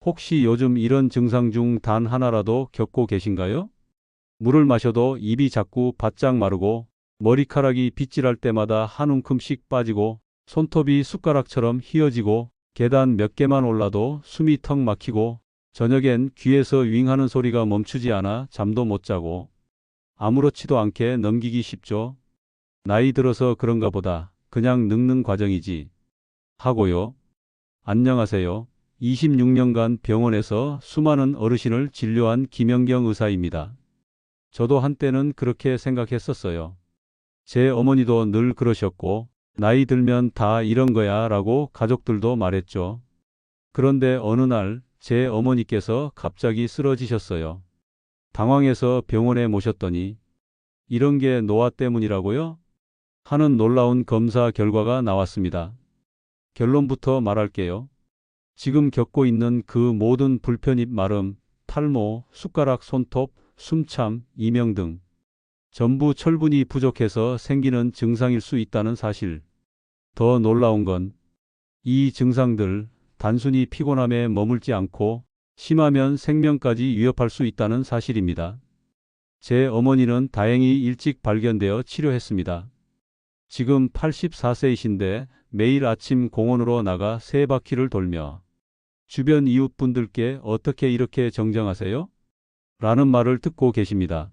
혹시 요즘 이런 증상 중 단 하나라도 겪고 계신가요? 물을 마셔도 입이 자꾸 바짝 마르고 머리카락이 빗질할 때마다 한 움큼씩 빠지고 손톱이 숟가락처럼 휘어지고 계단 몇 개만 올라도 숨이 턱 막히고 저녁엔 귀에서 윙하는 소리가 멈추지 않아 잠도 못 자고 아무렇지도 않게 넘기기 쉽죠. 나이 들어서 그런가 보다. 그냥 늙는 과정이지. 하고요. 안녕하세요. 26년간 병원에서 수많은 어르신을 진료한 김연경 의사입니다. 저도 한때는 그렇게 생각했었어요. 제 어머니도 늘 그러셨고, 나이 들면 다 이런 거야 라고 가족들도 말했죠. 그런데 어느 날 제 어머니께서 갑자기 쓰러지셨어요. 당황해서 병원에 모셨더니, 이런 게 노화 때문이라고요? 하는 놀라운 검사 결과가 나왔습니다. 결론부터 말할게요. 지금 겪고 있는 그 모든 불편입 마름, 탈모, 숟가락 손톱, 숨참, 이명 등 전부 철분이 부족해서 생기는 증상일 수 있다는 사실. 더 놀라운 건 이 증상들 단순히 피곤함에 머물지 않고 심하면 생명까지 위협할 수 있다는 사실입니다. 제 어머니는 다행히 일찍 발견되어 치료했습니다. 지금 84세이신데 매일 아침 공원으로 나가 세 바퀴를 돌며 주변 이웃분들께 어떻게 이렇게 정정하세요? 라는 말을 듣고 계십니다.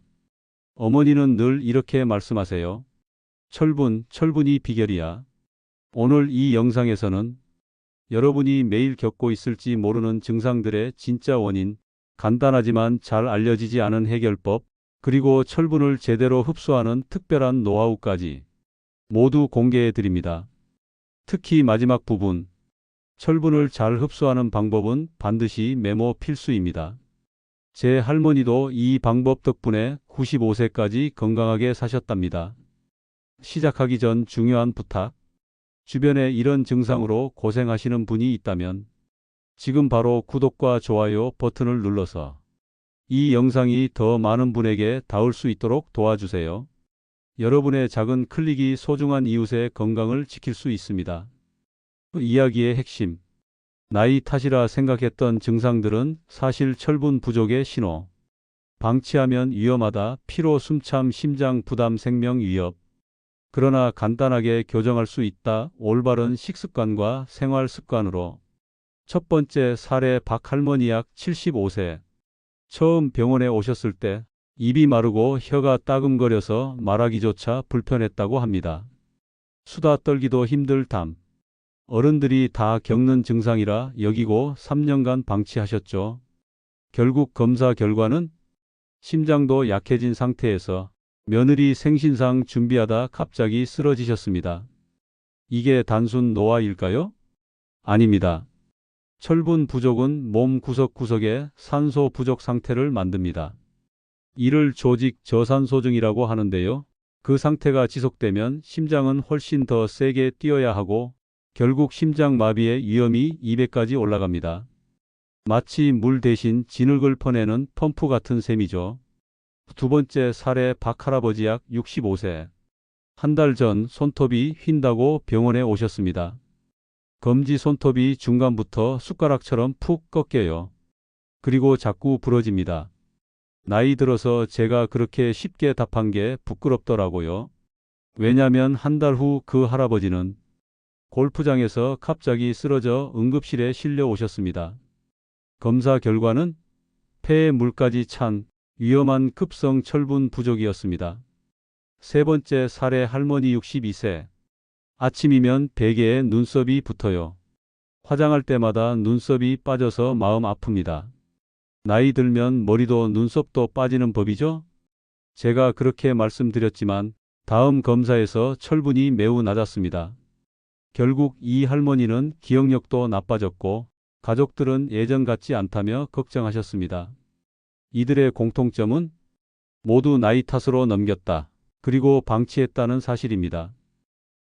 어머니는 늘 이렇게 말씀하세요. 철분이 비결이야. 오늘 이 영상에서는 여러분이 매일 겪고 있을지 모르는 증상들의 진짜 원인, 간단하지만 잘 알려지지 않은 해결법, 그리고 철분을 제대로 흡수하는 특별한 노하우까지 모두 공개해 드립니다. 특히 마지막 부분, 철분을 잘 흡수하는 방법은 반드시 메모 필수입니다. 제 할머니도 이 방법 덕분에 95세까지 건강하게 사셨답니다. 시작하기 전 중요한 부탁. 주변에 이런 증상으로 고생하시는 분이 있다면 지금 바로 구독과 좋아요 버튼을 눌러서 이 영상이 더 많은 분에게 닿을 수 있도록 도와주세요. 여러분의 작은 클릭이 소중한 이웃의 건강을 지킬 수 있습니다. 이야기의 핵심. 나이 탓이라 생각했던 증상들은 사실 철분 부족의 신호. 방치하면 위험하다. 피로, 숨참, 심장 부담, 생명 위협. 그러나 간단하게 교정할 수 있다. 올바른 식습관과 생활 습관으로. 첫 번째 사례 박할머니 약 75세. 처음 병원에 오셨을 때 입이 마르고 혀가 따끔거려서 말하기조차 불편했다고 합니다. 수다 떨기도 힘들 담. 어른들이 다 겪는 증상이라 여기고 3년간 방치하셨죠. 결국 검사 결과는 심장도 약해진 상태에서 며느리 생신상 준비하다 갑자기 쓰러지셨습니다. 이게 단순 노화일까요? 아닙니다. 철분 부족은 몸 구석구석에 산소 부족 상태를 만듭니다. 이를 조직 저산소증이라고 하는데요. 그 상태가 지속되면 심장은 훨씬 더 세게 뛰어야 하고 결국 심장마비의 위험이 200까지 올라갑니다. 마치 물 대신 진흙을 퍼내는 펌프 같은 셈이죠. 두 번째 사례 박할아버지 약 65세. 한 달 전 손톱이 휜다고 병원에 오셨습니다. 검지 손톱이 중간부터 숟가락처럼 푹 꺾여요. 그리고 자꾸 부러집니다. 나이 들어서 제가 그렇게 쉽게 답한 게 부끄럽더라고요. 왜냐면 한 달 후 그 할아버지는 골프장에서 갑자기 쓰러져 응급실에 실려 오셨습니다. 검사 결과는 폐에 물까지 찬 위험한 급성 철분 부족이었습니다. 세 번째 사례 할머니 62세. 아침이면 베개에 눈썹이 붙어요. 화장할 때마다 눈썹이 빠져서 마음 아픕니다. 나이 들면 머리도 눈썹도 빠지는 법이죠? 제가 그렇게 말씀드렸지만 다음 검사에서 철분이 매우 낮았습니다. 결국 이 할머니는 기억력도 나빠졌고 가족들은 예전 같지 않다며 걱정하셨습니다. 이들의 공통점은 모두 나이 탓으로 넘겼다. 그리고 방치했다는 사실입니다.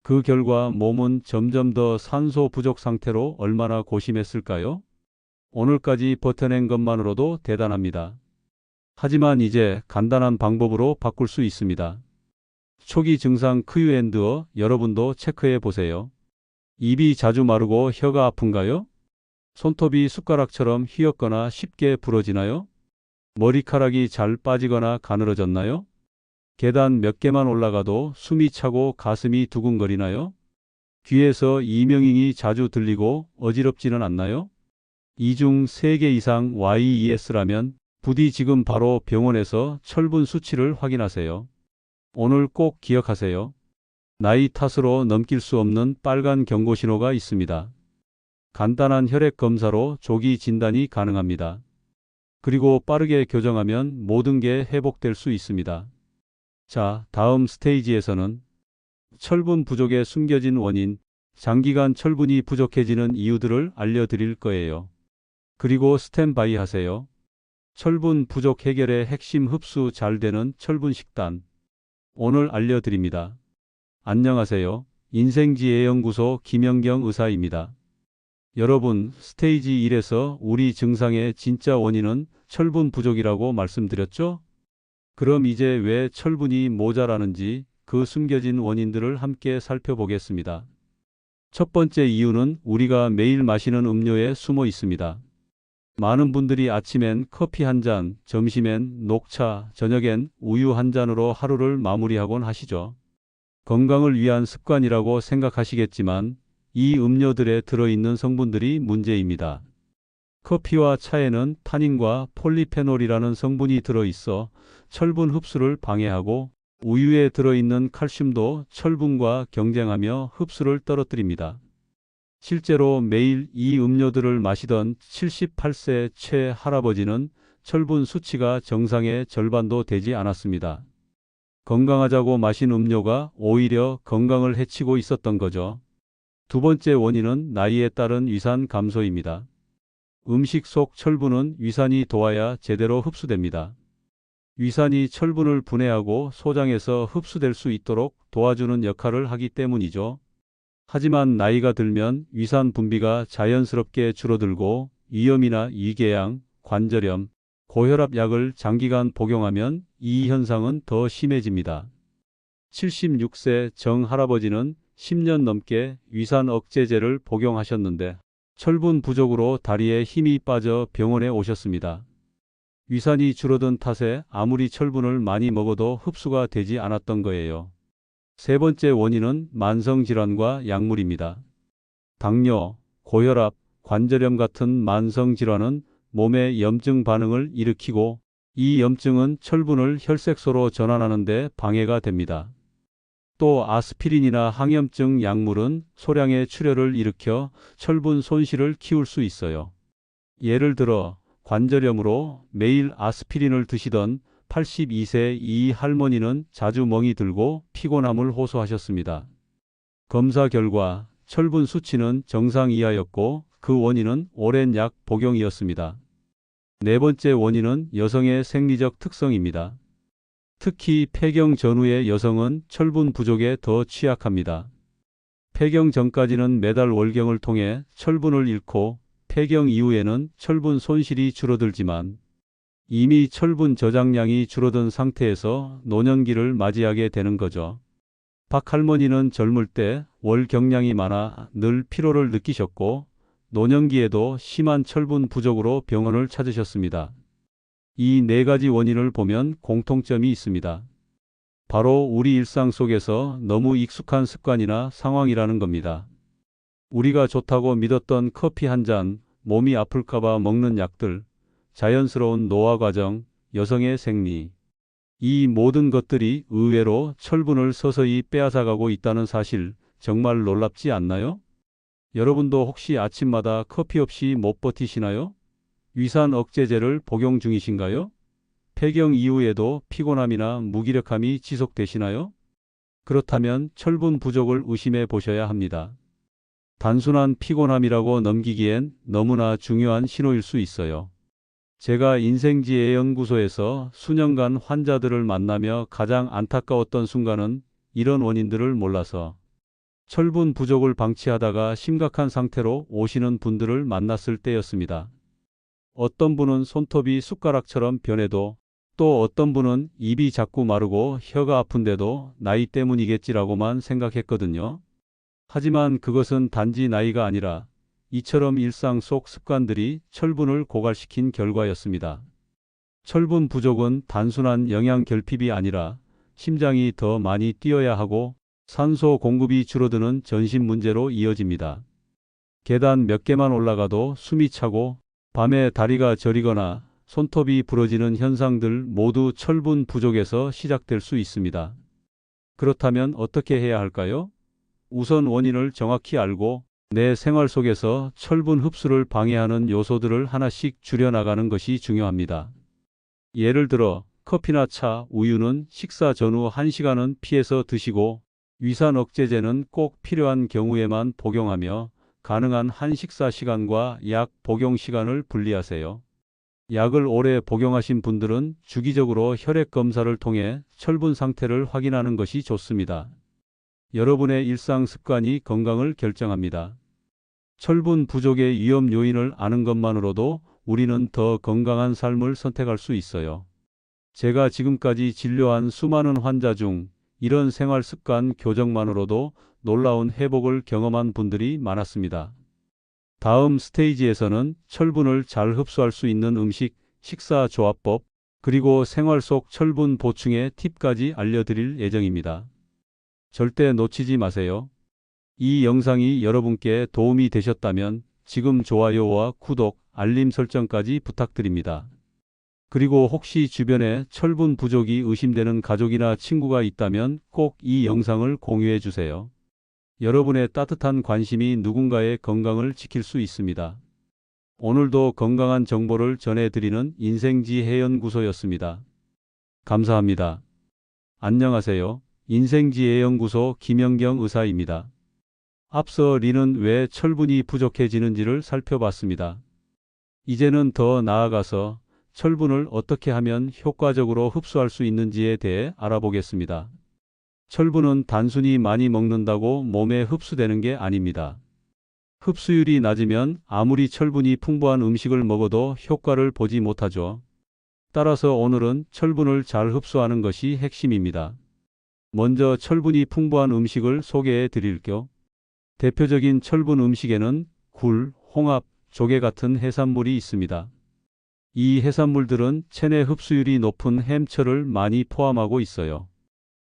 그 결과 몸은 점점 더 산소 부족 상태로 얼마나 고심했을까요? 오늘까지 버텨낸 것만으로도 대단합니다. 하지만 이제 간단한 방법으로 바꿀 수 있습니다. 초기 증상 Q&A 여러분도 체크해 보세요. 입이 자주 마르고 혀가 아픈가요? 손톱이 숟가락처럼 휘었거나 쉽게 부러지나요? 머리카락이 잘 빠지거나 가늘어졌나요? 계단 몇 개만 올라가도 숨이 차고 가슴이 두근거리나요? 귀에서 이명잉이 자주 들리고 어지럽지는 않나요? 이 중 3개 이상 YES라면 부디 지금 바로 병원에서 철분 수치를 확인하세요. 오늘 꼭 기억하세요. 나이 탓으로 넘길 수 없는 빨간 경고 신호가 있습니다. 간단한 혈액 검사로 조기 진단이 가능합니다. 그리고 빠르게 교정하면 모든 게 회복될 수 있습니다. 자, 다음 스테이지에서는 철분 부족의 숨겨진 원인, 장기간 철분이 부족해지는 이유들을 알려드릴 거예요. 그리고 스탠바이 하세요. 철분 부족 해결의 핵심 흡수 잘 되는 철분 식단. 오늘 알려드립니다. 안녕하세요. 인생지혜연구소 김영경 의사입니다. 여러분, 스테이지 1에서 우리 증상의 진짜 원인은 철분 부족이라고 말씀드렸죠? 그럼 이제 왜 철분이 모자라는지 그 숨겨진 원인들을 함께 살펴보겠습니다. 첫 번째 이유는 우리가 매일 마시는 음료에 숨어 있습니다. 많은 분들이 아침엔 커피 한 잔, 점심엔 녹차, 저녁엔 우유 한 잔으로 하루를 마무리하곤 하시죠. 건강을 위한 습관이라고 생각하시겠지만 이 음료들에 들어있는 성분들이 문제입니다. 커피와 차에는 타닌과 폴리페놀이라는 성분이 들어있어 철분 흡수를 방해하고 우유에 들어있는 칼슘도 철분과 경쟁하며 흡수를 떨어뜨립니다. 실제로 매일 이 음료들을 마시던 78세 최 할아버지는 철분 수치가 정상의 절반도 되지 않았습니다. 건강하자고 마신 음료가 오히려 건강을 해치고 있었던 거죠. 두 번째 원인은 나이에 따른 위산 감소입니다. 음식 속 철분은 위산이 도와야 제대로 흡수됩니다. 위산이 철분을 분해하고 소장해서 흡수될 수 있도록 도와주는 역할을 하기 때문이죠. 하지만 나이가 들면 위산 분비가 자연스럽게 줄어들고 위염이나 위궤양, 관절염, 고혈압 약을 장기간 복용하면 이 현상은 더 심해집니다. 76세 정 할아버지는 10년 넘게 위산 억제제를 복용하셨는데 철분 부족으로 다리에 힘이 빠져 병원에 오셨습니다. 위산이 줄어든 탓에 아무리 철분을 많이 먹어도 흡수가 되지 않았던 거예요. 세 번째 원인은 만성질환과 약물입니다. 당뇨, 고혈압, 관절염 같은 만성질환은 몸에 염증 반응을 일으키고 이 염증은 철분을 혈색소로 전환하는 데 방해가 됩니다. 또 아스피린이나 항염증 약물은 소량의 출혈을 일으켜 철분 손실을 키울 수 있어요. 예를 들어 관절염으로 매일 아스피린을 드시던 82세 이 할머니는 자주 멍이 들고 피곤함을 호소하셨습니다. 검사 결과 철분 수치는 정상 이하였고 그 원인은 오랜 약 복용이었습니다. 네 번째 원인은 여성의 생리적 특성입니다. 특히 폐경 전후의 여성은 철분 부족에 더 취약합니다. 폐경 전까지는 매달 월경을 통해 철분을 잃고 폐경 이후에는 철분 손실이 줄어들지만 이미 철분 저장량이 줄어든 상태에서 노년기를 맞이하게 되는 거죠. 박 할머니는 젊을 때 월경량이 많아 늘 피로를 느끼셨고 노년기에도 심한 철분 부족으로 병원을 찾으셨습니다. 이 네 가지 원인을 보면 공통점이 있습니다. 바로 우리 일상 속에서 너무 익숙한 습관이나 상황이라는 겁니다. 우리가 좋다고 믿었던 커피 한 잔, 몸이 아플까봐 먹는 약들, 자연스러운 노화 과정, 여성의 생리. 이 모든 것들이 의외로 철분을 서서히 빼앗아가고 있다는 사실 정말 놀랍지 않나요? 여러분도 혹시 아침마다 커피 없이 못 버티시나요? 위산 억제제를 복용 중이신가요? 폐경 이후에도 피곤함이나 무기력함이 지속되시나요? 그렇다면 철분 부족을 의심해 보셔야 합니다. 단순한 피곤함이라고 넘기기엔 너무나 중요한 신호일 수 있어요. 제가 인생지혜연구소에서 수년간 환자들을 만나며 가장 안타까웠던 순간은 이런 원인들을 몰라서 철분 부족을 방치하다가 심각한 상태로 오시는 분들을 만났을 때였습니다. 어떤 분은 손톱이 숟가락처럼 변해도 또 어떤 분은 입이 자꾸 마르고 혀가 아픈데도 나이 때문이겠지라고만 생각했거든요. 하지만 그것은 단지 나이가 아니라 이처럼 일상 속 습관들이 철분을 고갈시킨 결과였습니다. 철분 부족은 단순한 영양 결핍이 아니라 심장이 더 많이 뛰어야 하고 산소 공급이 줄어드는 전신 문제로 이어집니다. 계단 몇 개만 올라가도 숨이 차고 밤에 다리가 저리거나 손톱이 부러지는 현상들 모두 철분 부족에서 시작될 수 있습니다. 그렇다면 어떻게 해야 할까요? 우선 원인을 정확히 알고 내 생활 속에서 철분 흡수를 방해하는 요소들을 하나씩 줄여나가는 것이 중요합니다. 예를 들어 커피나 차, 우유는 식사 전후 1시간은 피해서 드시고 위산 억제제는 꼭 필요한 경우에만 복용하며 가능한 한 식사 시간과 약 복용 시간을 분리하세요. 약을 오래 복용하신 분들은 주기적으로 혈액 검사를 통해 철분 상태를 확인하는 것이 좋습니다. 여러분의 일상 습관이 건강을 결정합니다. 철분 부족의 위험 요인을 아는 것만으로도 우리는 더 건강한 삶을 선택할 수 있어요. 제가 지금까지 진료한 수많은 환자 중 이런 생활 습관 교정만으로도 놀라운 회복을 경험한 분들이 많았습니다. 다음 스테이지에서는 철분을 잘 흡수할 수 있는 음식, 식사 조합법, 그리고 생활 속 철분 보충의 팁까지 알려드릴 예정입니다. 절대 놓치지 마세요. 이 영상이 여러분께 도움이 되셨다면 지금 좋아요와 구독, 알림 설정까지 부탁드립니다. 그리고 혹시 주변에 철분 부족이 의심되는 가족이나 친구가 있다면 꼭 이 영상을 공유해 주세요. 여러분의 따뜻한 관심이 누군가의 건강을 지킬 수 있습니다. 오늘도 건강한 정보를 전해드리는 인생지혜연구소였습니다. 감사합니다. 안녕하세요. 인생지혜연구소 김영경 의사입니다. 앞서 리는 왜 철분이 부족해지는지를 살펴봤습니다. 이제는 더 나아가서 철분을 어떻게 하면 효과적으로 흡수할 수 있는지에 대해 알아보겠습니다. 철분은 단순히 많이 먹는다고 몸에 흡수되는 게 아닙니다. 흡수율이 낮으면 아무리 철분이 풍부한 음식을 먹어도 효과를 보지 못하죠. 따라서 오늘은 철분을 잘 흡수하는 것이 핵심입니다. 먼저 철분이 풍부한 음식을 소개해 드릴게요. 대표적인 철분 음식에는 굴, 홍합, 조개 같은 해산물이 있습니다. 이 해산물들은 체내 흡수율이 높은 햄철을 많이 포함하고 있어요.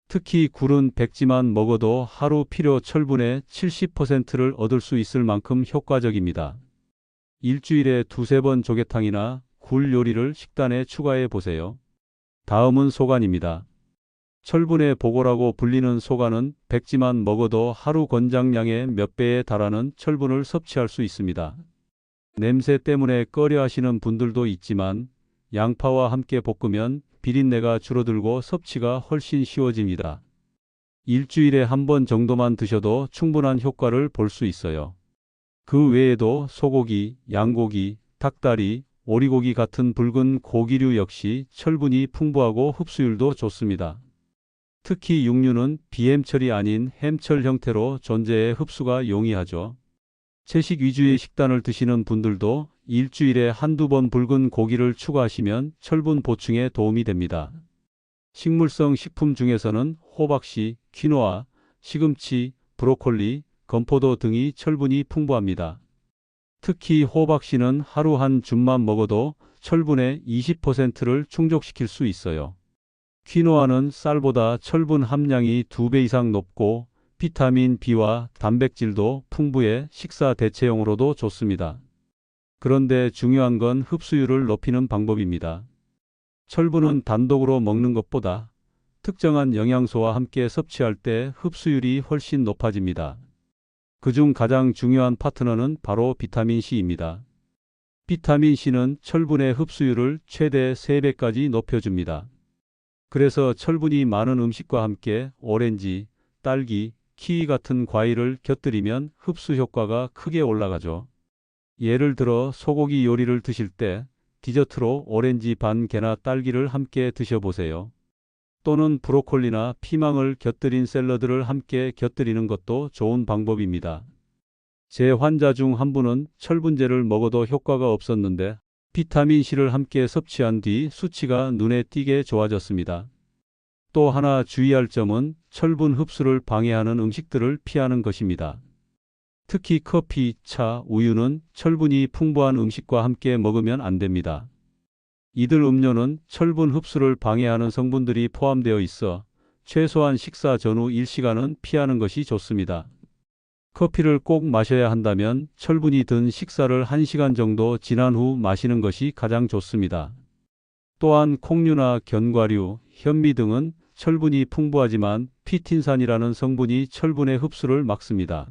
특히 굴은 백지만 먹어도 하루 필요 철분의 70%를 얻을 수 있을 만큼 효과적입니다. 일주일에 두세 번 조개탕이나 굴 요리를 식단에 추가해 보세요. 다음은 소간입니다. 철분의 보고라고 불리는 소간은 백지만 먹어도 하루 권장량의 몇 배에 달하는 철분을 섭취할 수 있습니다. 냄새 때문에 꺼려 하시는 분들도 있지만 양파와 함께 볶으면 비린내가 줄어들고 섭취가 훨씬 쉬워집니다. 일주일에 한 번 정도만 드셔도 충분한 효과를 볼 수 있어요. 그 외에도 소고기, 양고기, 닭다리, 오리고기 같은 붉은 고기류 역시 철분이 풍부하고 흡수율도 좋습니다. 특히 육류는 비햄철이 아닌 햄철 형태로 존재해 흡수가 용이하죠. 채식 위주의 식단을 드시는 분들도 일주일에 한두 번 붉은 고기를 추가하시면 철분 보충에 도움이 됩니다. 식물성 식품 중에서는 호박씨, 퀴노아, 시금치, 브로콜리, 건포도 등이 철분이 풍부합니다. 특히 호박씨는 하루 한 줌만 먹어도 철분의 20%를 충족시킬 수 있어요. 퀴노아는 쌀보다 철분 함량이 2배 이상 높고 비타민 B와 단백질도 풍부해 식사 대체용으로도 좋습니다. 그런데 중요한 건 흡수율을 높이는 방법입니다. 철분은 단독으로 먹는 것보다 특정한 영양소와 함께 섭취할 때 흡수율이 훨씬 높아집니다. 그중 가장 중요한 파트너는 바로 비타민C입니다. 비타민C는 철분의 흡수율을 최대 3배까지 높여줍니다. 그래서 철분이 많은 음식과 함께 오렌지, 딸기, 키위 같은 과일을 곁들이면 흡수 효과가 크게 올라가죠. 예를 들어 소고기 요리를 드실 때 디저트로 오렌지 반 개나 딸기를 함께 드셔보세요. 또는 브로콜리나 피망을 곁들인 샐러드를 함께 곁들이는 것도 좋은 방법입니다. 제 환자 중 한 분은 철분제를 먹어도 효과가 없었는데 비타민C를 함께 섭취한 뒤 수치가 눈에 띄게 좋아졌습니다. 또 하나 주의할 점은 철분 흡수를 방해하는 음식들을 피하는 것입니다. 특히 커피, 차, 우유는 철분이 풍부한 음식과 함께 먹으면 안 됩니다. 이들 음료는 철분 흡수를 방해하는 성분들이 포함되어 있어 최소한 식사 전후 1시간은 피하는 것이 좋습니다. 커피를 꼭 마셔야 한다면 철분이 든 식사를 1시간 정도 지난 후 마시는 것이 가장 좋습니다. 또한 콩류나 견과류, 현미 등은 철분이 풍부하지만 피틴산이라는 성분이 철분의 흡수를 막습니다.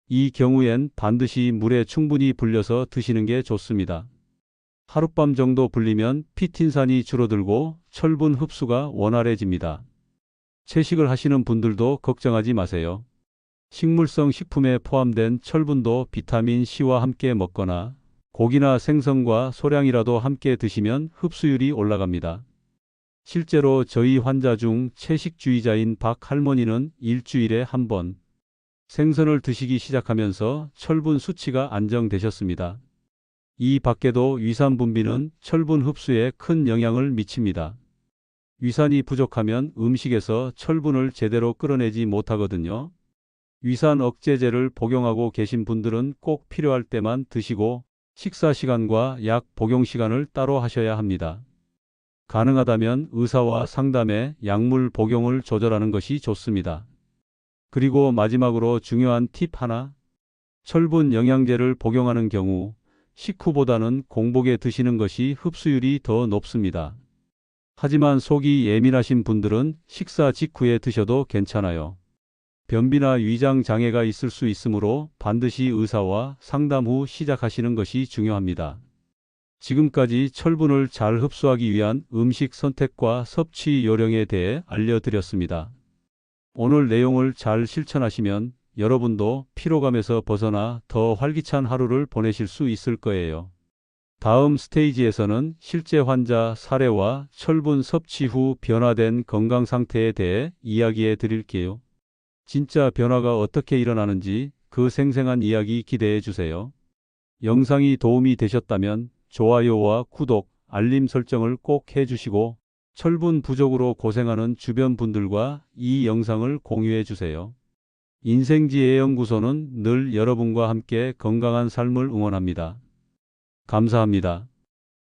이 경우엔 반드시 물에 충분히 불려서 드시는 게 좋습니다. 하룻밤 정도 불리면 피틴산이 줄어들고 철분 흡수가 원활해집니다. 채식을 하시는 분들도 걱정하지 마세요. 식물성 식품에 포함된 철분도 비타민 C와 함께 먹거나 고기나 생선과 소량이라도 함께 드시면 흡수율이 올라갑니다. 실제로 저희 환자 중 채식주의자인 박 할머니는 일주일에 한 번 생선을 드시기 시작하면서 철분 수치가 안정되셨습니다. 이 밖에도 위산 분비는 철분 흡수에 큰 영향을 미칩니다. 위산이 부족하면 음식에서 철분을 제대로 끌어내지 못하거든요. 위산 억제제를 복용하고 계신 분들은 꼭 필요할 때만 드시고 식사 시간과 약 복용 시간을 따로 하셔야 합니다. 가능하다면 의사와 상담해 약물 복용을 조절하는 것이 좋습니다. 그리고 마지막으로 중요한 팁 하나. 철분 영양제를 복용하는 경우 식후보다는 공복에 드시는 것이 흡수율이 더 높습니다. 하지만 속이 예민하신 분들은 식사 직후에 드셔도 괜찮아요. 변비나 위장 장애가 있을 수 있으므로 반드시 의사와 상담 후 시작하시는 것이 중요합니다. 지금까지 철분을 잘 흡수하기 위한 음식 선택과 섭취 요령에 대해 알려드렸습니다. 오늘 내용을 잘 실천하시면 여러분도 피로감에서 벗어나 더 활기찬 하루를 보내실 수 있을 거예요. 다음 스테이지에서는 실제 환자 사례와 철분 섭취 후 변화된 건강 상태에 대해 이야기해 드릴게요. 진짜 변화가 어떻게 일어나는지 그 생생한 이야기 기대해 주세요. 영상이 도움이 되셨다면 좋아요와 구독, 알림 설정을 꼭 해주시고 철분 부족으로 고생하는 주변 분들과 이 영상을 공유해 주세요. 인생지혜연구소는 늘 여러분과 함께 건강한 삶을 응원합니다. 감사합니다.